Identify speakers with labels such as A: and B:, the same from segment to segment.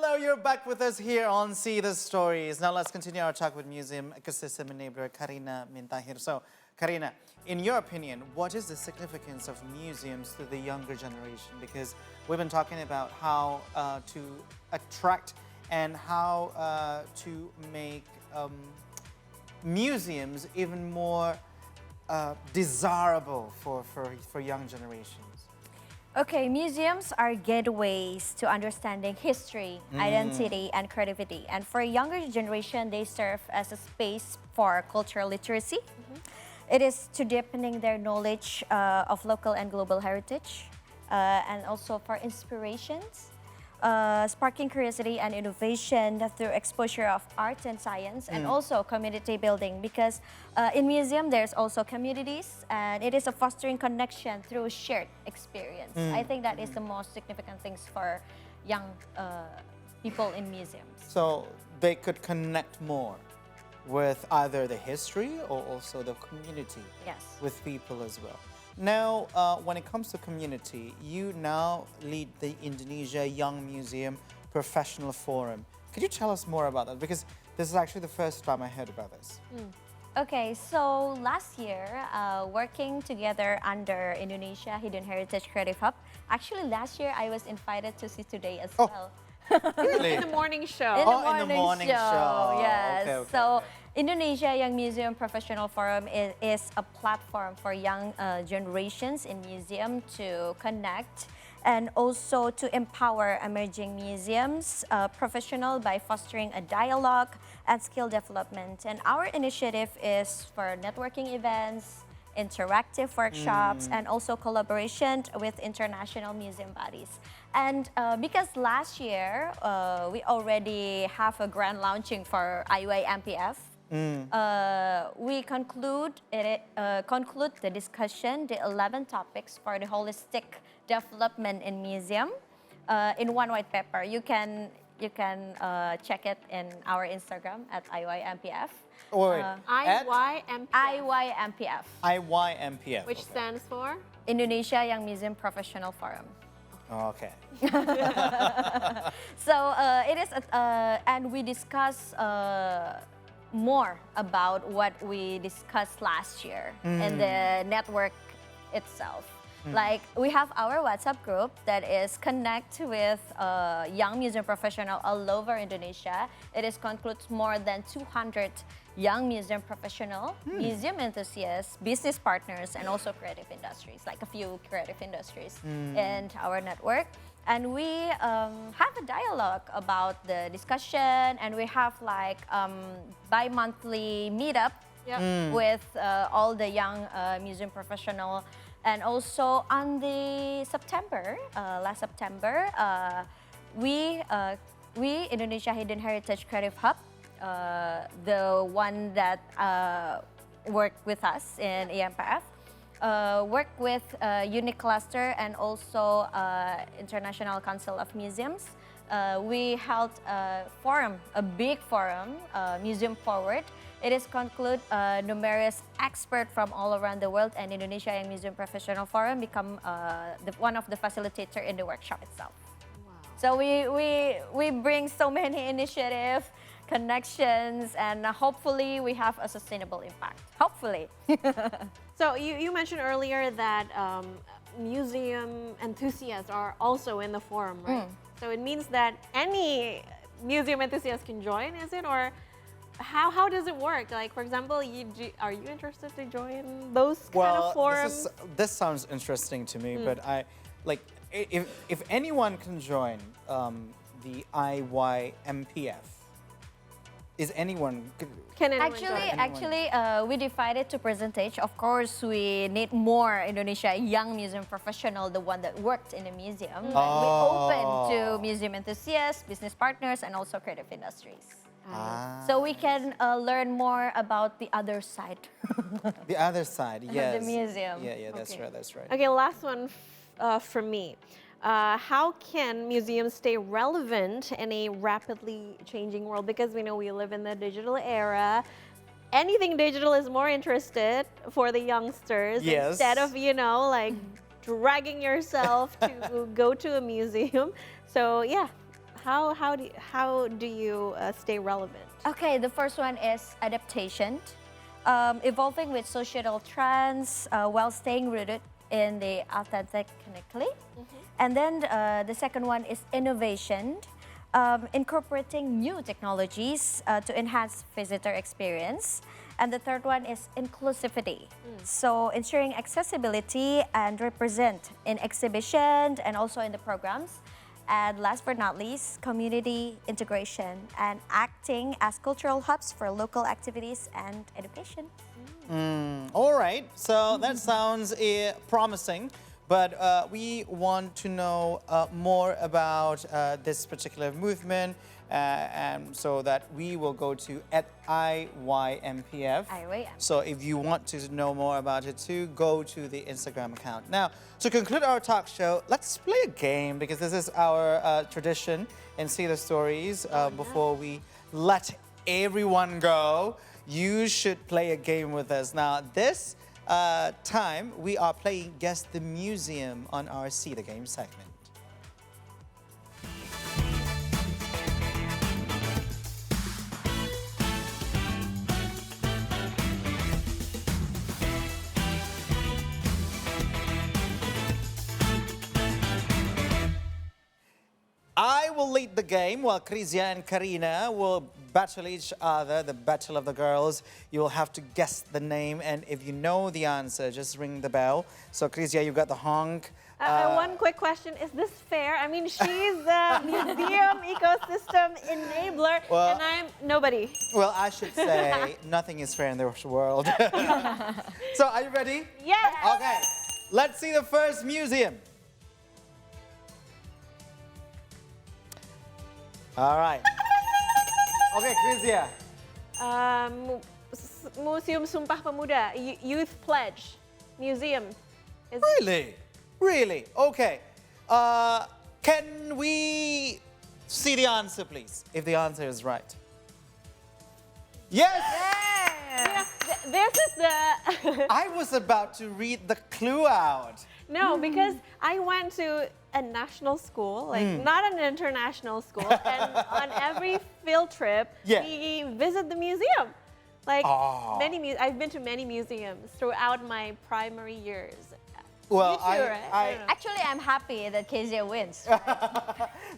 A: Hello, you're back with us here on See the Stories. Now let's continue our talk with Museum Ekosistem enabler Karina Mintahir. So, Karina, in your opinion, what is the significance of museums to the younger generation? Because we've been talking about how to attract and how to make museums even more desirable for young generations.
B: Okay, museums are gateways to understanding history, identity, and creativity. And for a younger generation, they serve as a space for cultural literacy. It is to deepening their knowledge of local and global heritage, and also for inspirations, sparking curiosity and innovation through exposure of art and science, and also community building. Because in museum, there's also communities, and it is a fostering connection through shared experience. I think that is the most significant things for young people in museums.
A: So they could connect more with either the history or also the community.
B: Yes.
A: With people as well. Now, when it comes to community, you now lead the Indonesia Young Museum Professional Forum. Could you tell us more about that? Because this is actually the first time I heard about this.
B: Okay, so last year, working together under Indonesia Hidden Heritage Creative Hub, actually last year I was invited to see today as well.
A: Really?
C: In the morning show.
A: In the morning show.
B: Yes.
A: Okay,
B: so Indonesia Young Museum Professional Forum is a platform for young generations in museum to connect and also to empower emerging museums professional by fostering a dialogue and skill development. And our initiative is for networking events, interactive workshops, and also collaboration with international museum bodies. And because last year, we already have a grand launching for IUI MPF, we conclude the discussion, the 11 topics for the holistic development in museum in one white paper. You can check it in our Instagram at IUI MPF.
C: IYMPF.
B: IYMPF.
A: IYMPF.
C: Which stands for?
B: Indonesia Young Museum Professional Forum.
A: Okay.
B: So it is, and we discuss more about what we discussed last year in the network itself. Like we have our WhatsApp group that is connect with young museum professional all over Indonesia. It is concludes more than 200 young museum professional, museum enthusiasts, business partners, and also creative industries, like a few creative industries in our network. And we have a dialogue about the discussion, and we have like bi-monthly meetup with all the young museum professional. And also on the September, last September, we Indonesia Hidden Heritage Creative Hub, the one that worked with us in EMPF, worked with Unique Cluster and also International Council of Museums. We held a forum, a big forum, Museum Forward. It is conclude numerous experts from all around the world, and Indonesia Young Museum Professional Forum become one of the facilitator in the workshop itself.
C: Wow.
B: So we bring so many initiatives, connections, and hopefully we have a sustainable impact. Hopefully.
C: So you mentioned earlier that museum enthusiasts are also in the forum, right? So it means that any museum enthusiast can join, is it? Or how does it work? Like, for example, are you interested to join those kind of forums?
A: This sounds interesting to me, but if anyone can join the IYMPF, is anyone?
C: Can anyone join?
B: Actually, we divided to percentage. Of course, we need more Indonesia young museum professional, the one that worked in the museum. We open to museum enthusiasts, business partners, and also creative industries. So we can learn more about the other side.
A: The other side, yes.
B: The museum.
A: Yeah, that's right, that's right.
C: Okay, last one from me. How can museums stay relevant in a rapidly changing world? Because we know we live in the digital era. Anything digital is more interested for the youngsters instead of, like dragging yourself to go to a museum. So yeah, how do you stay relevant?
B: Okay, the first one is adaptation, evolving with societal trends while staying rooted in the authentically. And then the second one is innovation, incorporating new technologies to enhance visitor experience. And the third one is inclusivity. So ensuring accessibility and represent in exhibition and also in the programs. And last but not least, community integration and acting as cultural hubs for local activities and education.
A: All right, so that sounds promising, but we want to know more about this particular movement, and so that we will go to @IYMPF.
B: IYMPF.
A: So if you want to know more about it too, go to the Instagram account. Now, to conclude our talk show, let's play a game because this is our tradition in See the Stories. Before we let everyone go, you should play a game with us. Now, this time we are playing Guess the Museum on our See the Game segment. I will lead the game while Krizia and Karina will battle each other, the battle of the girls. You'll have to guess the name, and if you know the answer, just ring the bell. So Krizia, you got the honk.
C: One quick question, is this fair? I mean, she's the museum ecosystem enabler,
A: Well-
C: and I'm nobody.
A: Well, I should say nothing is fair in this world. So are you ready?
C: Yes!
A: Okay, let's see the first museum. All right. Okay, Krizia.
C: Museum Sumpah Pemuda, Youth Pledge Museum.
A: Really? Really? Okay. Can we see the answer, please? If the answer is right. Yes!
C: Yeah, this is the...
A: I was about to read the clue out.
C: No, because I went to a national school, like not an international school, and on every field trip,
A: Yeah.
C: we visit the museum. Like
A: Oh.
C: I've been to many museums throughout my primary years.
A: Well,
C: You too, right? I don't know.
B: Actually, I'm happy that Krizia wins.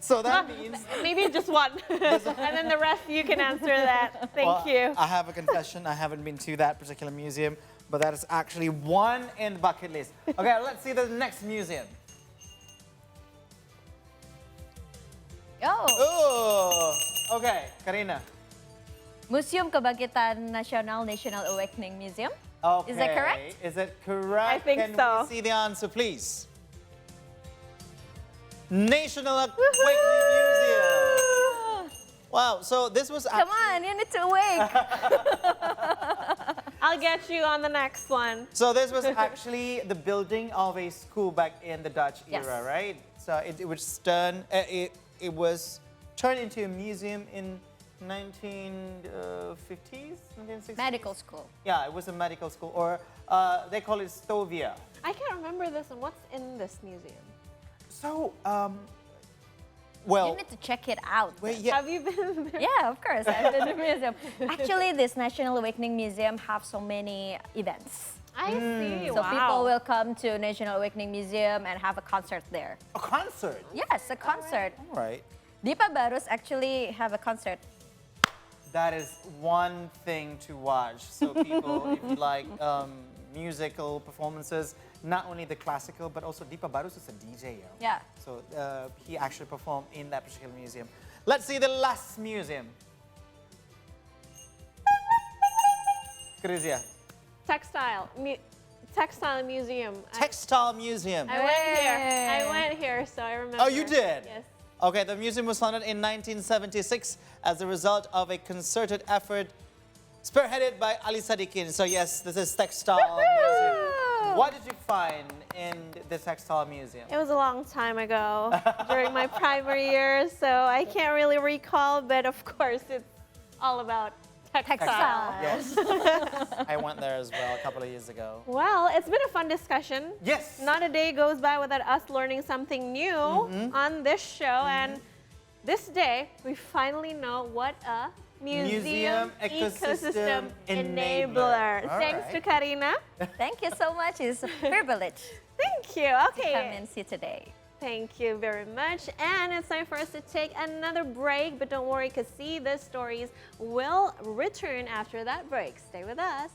A: So that means...
C: Maybe just one, and then the rest you can answer that. Thank
A: Well,
C: you.
A: I have a confession. I haven't been to that particular museum, but that is actually one in the bucket list. Okay, let's see the next museum.
B: Oh,
A: Oh, okay, Karina.
B: Museum Kebangkitan Nasional, National Awakening Museum.
A: Okay.
B: Is that correct?
A: Is it correct?
C: I think
A: Can
C: so.
A: we see the answer, please? National Awakening Museum. Wow, so this was
B: Come on, you need to awake.
C: I'll get you on the next one.
A: So this was actually the building of a school back in the Dutch
B: Yes.
A: era, right? So it was turned into a museum in 1950s, 1960s?
B: Medical school.
A: Yeah, it was a medical school, or they call it Stovia.
C: I can't remember this one. What's in this museum?
A: So, well,
B: You need to check it out.
A: wait, yeah.
C: Have you been there?
B: Yeah, of course. I've been to the museum. Actually, this National Awakening Museum have so many events.
C: I see.
B: So
C: wow.
B: people will come to National Awakening Museum and have a concert there.
A: A concert.
B: Yes, a concert.
A: All right.
B: Dipa Barus actually have a concert.
A: That is one thing to watch. So people, if you like musical performances, not only the classical, but also Dipa Barus is a DJ. Yo.
B: Yeah.
A: So he actually performed in that particular museum. Let's see the last museum. Krizia.
C: Textile museum.
A: Textile Museum.
C: I went here. I went here, so I remember.
A: Oh, you did?
C: Yes.
A: Okay, the museum was founded in 1976 as a result of a concerted effort spearheaded by Ali Sadikin. So yes, this is Textile Museum. What did you find in the Textile Museum?
C: It was a long time ago, during my primary years, so I can't really recall, but of course it's all about textile.
B: Textile.
A: Yes. I went there as well a couple of years ago.
C: Well, it's been a fun discussion.
A: Yes.
C: Not a day goes by without us learning something new on this show, and this day, we finally know what a museum ecosystem enabler. Thanks to Karina.
B: Thank you so much. It's a privilege
C: Thank you.
B: to
C: Okay.
B: come and see today.
C: Thank you very much. And it's time for us to take another break. But don't worry, because See the Stories will return after that break. Stay with us.